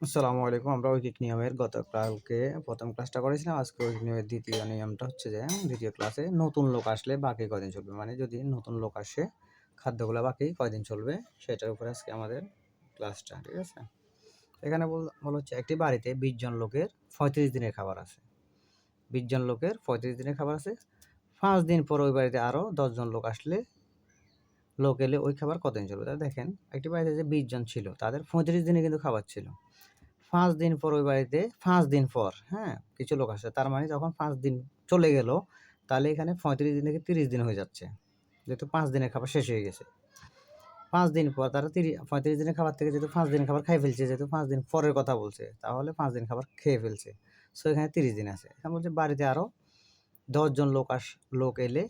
আসসালামু আলাইকুম। আমরা ঐকিক নিয়মের গতকালকে ১ম ক্লাসটা করেছিলাম। আজকে ঐকিক নিয়মের ২য় নিয়মটা হচ্ছে যে ২য় ক্লাসে নতুন লোক আসলে বাকি কয়দিন চলবে? মানে যদি নতুন লোক আসে খাদ্যগুলা বাকি কয়দিন চলবে? সেটার উপরে আজকে আমাদের ক্লাসটা। ঠিক আছে? এখানে বলা হচ্ছে একটি বাড়িতে ২০ জন লোকের ৩৫ দিনের খাবার আছে। ২০ জন লোকের ৩৫ দিনের খাবার আছে। ৫ দিন পর ওই বাড়িতে আরো ১০ জন লোক এলে ওই খাবার কতদিন চলবে? তাহলে দেখেন একটি বাড়িতে যে ২০ জন ছিল তাদের ৩৫ দিনে কিন্তু খাবার ছিল। ৫ দিন পর ওই বাড়িতে ৫ দিন পর, হ্যাঁ? কিছু লোক আসছে। তার মানে যখন ৫ দিন চলে গেল, তাহলে এখানে ৩৫ দিন থেকে ৩০ দিন হয়ে যাচ্ছে। যেহেতু ৫ দিনের খাবার শেষ হয়ে গেছে। ৫ দিন পর তারা ৩৫ দিনের খাবার থেকে যেহেতু ৫ দিনের খাবার খাই ফেলছে, যেহেতু ৫ দিন পরের কথা বলছে, তাহলে ৫ দিন খাবার খেয়ে ফেলছে। সো এখানে ৩০ দিন আছে। এখন বলছে বাড়িতে আরো ১০ জন লোক এলে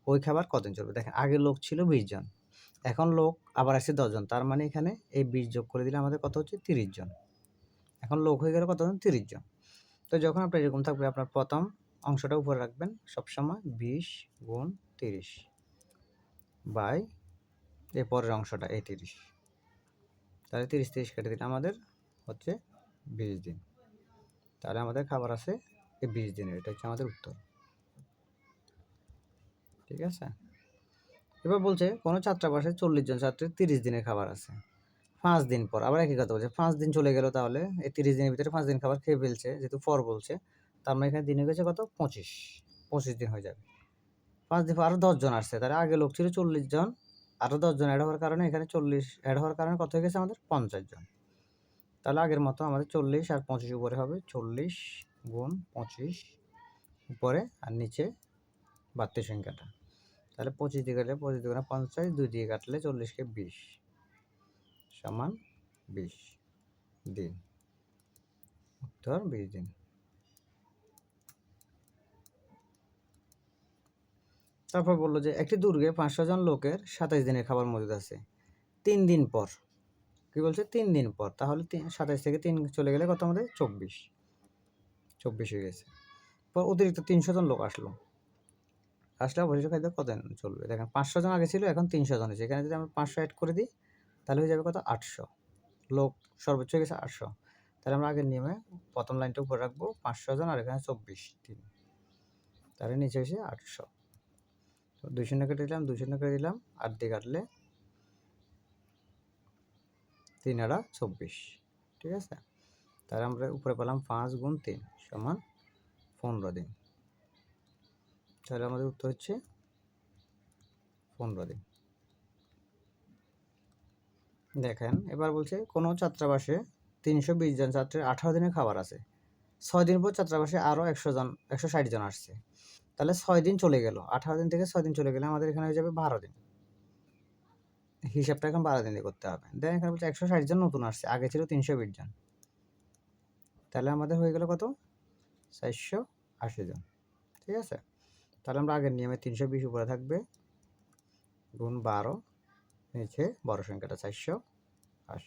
ওই খাবার কতদিন চলবে? দেখেন আগে লোক ছিল ২০ জন। এখন লোক আবার আসছে ১০ জন। তার মানে এখানে এই ২০ যোগ করে দিলে আমাদের কত হচ্ছে? ৩০ জন। এখন লোক হয়ে গেল কতজন? ৩০ জন। তো যখন আপনার এরকম থাকবে আপনার প্রথম অংশটা উপরে রাখবেন সবসময় ২০ গুণ ৩০ বাই এর পরের অংশটা এই ৩০। তাহলে ৩০ কেটে দিলে আমাদের হচ্ছে ২০ দিন। তাহলে আমাদের খাবার আছে এই ২০ দিনের। এটা হচ্ছে আমাদের উত্তর। ঠিক আছে? এবার বলছে কোনো ছাত্রাবাসে ৪০ জন ছাত্রের ৩০ দিনের খাবার আছে। ৫ দিন পর আবার একই কথা বলছে। ৫ দিন চলে গেল, তাহলে এই ৩০ দিনের ভিতরে ৫ দিন খাবার খেয়ে ফেলছে। যেহেতু পর বলছে, তার মানে এখানে দিন হয়ে গেছে কত? ২৫। ২৫ দিন হয়ে যাবে। ৫ দিন পর আরো ১০ জন আসছে। তাহলে আগে লোক ছিল ৪০ জন। আরো ১০ জন এড হওয়ার কারণে এখানে ৪০ এড হওয়ার কারণে কত হয়ে গেছে আমাদের? ৫০ জন। তাহলে আগের মতো আমাদের ৪০ আর ২৫ উপরে হবে ৪০ গুণ ২৫ উপরে আর নিচে বাড়তি সংখ্যাটা। তাহলে ২৫ দিয়ে কাটলে ২৫ দুগুণে ৫০, ২ দিয়ে কাটলে ৪০কে ২০ সমান ২০ দিন। উত্তর ২০ দিন। তারপর বলল যে একটি দুর্গে ৫০০ জন লোকের ২৭ দিনের খাবার মজুদ আছে। ৩ দিন পর, কি বলছে? ৩ দিন পর। তাহলে ২৭ থেকে ৩ চলে গেলে কত আমাদের? ২৪ হয়ে গেছে। পর অতিরিক্ত ৩০০ জন লোক আসলো। অবশিষ্ট খাদ্য কতদিন চলবে? দেখেন ৫০০ জন আগে ছিল, এখন ৩০০ জন হয়েছে। এখানে যদি আমরা ৫০০ অ্যাড করে দিই তাহলে হয়ে যাবে কত? ৮০০। লোক সর্বোচ্চ হয়ে গেছে ৮০০। তাহলে আমরা আগের নিয়মে প্রথম লাইনটা উপরে রাখবো ৫০০ জন আর এখানে ২৪ দিন। তাহলে নিচে হয়েছে ৮০০। ২ শূন্য কেটে দিলাম, ২ শূন্য কেটে দিলাম, ৮ দিয়ে কাটলে ৩ আর ২৪। ঠিক আছে? তাহলে আমরা উপরে পেলাম ৫ গুণ ৩ সমান ১৫ দিন। তাহলে আমাদের উত্তর হচ্ছে ১৫ দিন। দেখেন এবার বলছে কোনো ছাত্রাবাসে ৩২০ জন ছাত্রের ১৮ দিনের খাবার আছে। ৬ দিন পর ছাত্রাবাসে আরও ১৬০ জন আসছে। তাহলে ৬ দিন চলে গেল। ১৮ দিন থেকে ৬ দিন চলে গেলে আমাদের এখানে হয়ে যাবে ১২ দিন। হিসাবটা এখন ১২ দিন দিয়ে করতে হবে। দেন এখানে বলছে ১৬০ জন নতুন আসছে। আগে ছিল ৩২০ জন। তাহলে আমাদের হয়ে গেল কত? ৪৮০ জন। ঠিক আছে? তাহলে আমরা আগের নিয়মে ৩২০ উপরে থাকবে গুণ ১২, নিচে বড় সংখ্যাটা ৪৮০।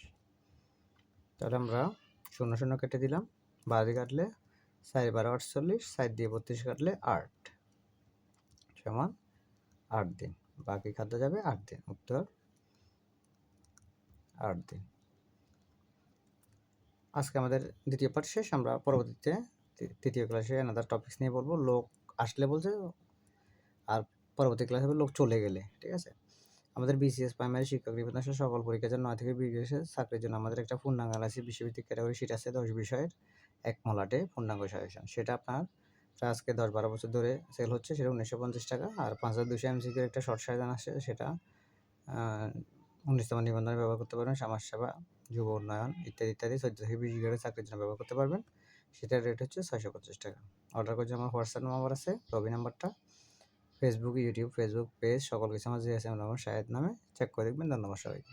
তাহলে আমরা ০ কেটে দিলাম, ১২ দিয়ে কাটলে ৪ × ১২ = ৪৮, ৪ দিয়ে ৩২ কাটলে ৮ সমান ৮ দিন। বাকি খাদ্য যাবে ৮ দিন। উত্তর ৮ দিন। আজকে আমাদের দ্বিতীয় পাঠ শেষ। আমরা পরবর্তীতে তৃতীয় ক্লাসে অ্যানাদার টপিকস নিয়ে বলবো। লোক আসলে বলছে, আর পরবর্তী ক্লাসে হবে লোক চলে গেলে। ঠিক আছে? আমাদের বিসিএস প্রাইমারি শিক্ষক নিবন্ধন সহ সকল পরীক্ষার জন্য ৯ থেকে ২০ বছরের চাকরির জন্য আমাদের একটা পূর্ণাঙ্গ এলআইসি বিষয়ভিত্তিক ক্যাটাগরি শিট আছে ১০ বিষয়ের এক মলাটে পূর্ণাঙ্গ সাজেশন। সেটা আপনার আজকে ১০-১২ বছর ধরে সেল হচ্ছে। সেটা ১৯৫০ টাকা। আর ৫২০০ এমসিকিউর একটা শর্ট সাজেশন আসছে, সেটা ১৯তম নিবন্ধনে ব্যবহার করতে পারবেন। সমাজসেবা, যুব উন্নয়ন ইত্যাদি ১৪ থেকে ২০ গ্রেডের চাকরির জন্য ব্যবহার করতে পারবেন। সেটার রেট হচ্ছে ৬৫০ টাকা। অর্ডার করছে আমার হোয়াটসঅ্যাপ নাম্বার আছে, রবি নাম্বারটা। ফেসবুক পেজ সকল কিছু আমার জিএসএম নাম্বার শাহেদ নামে চেক করে দেখবেন। ধন্যবাদ সবাইকে।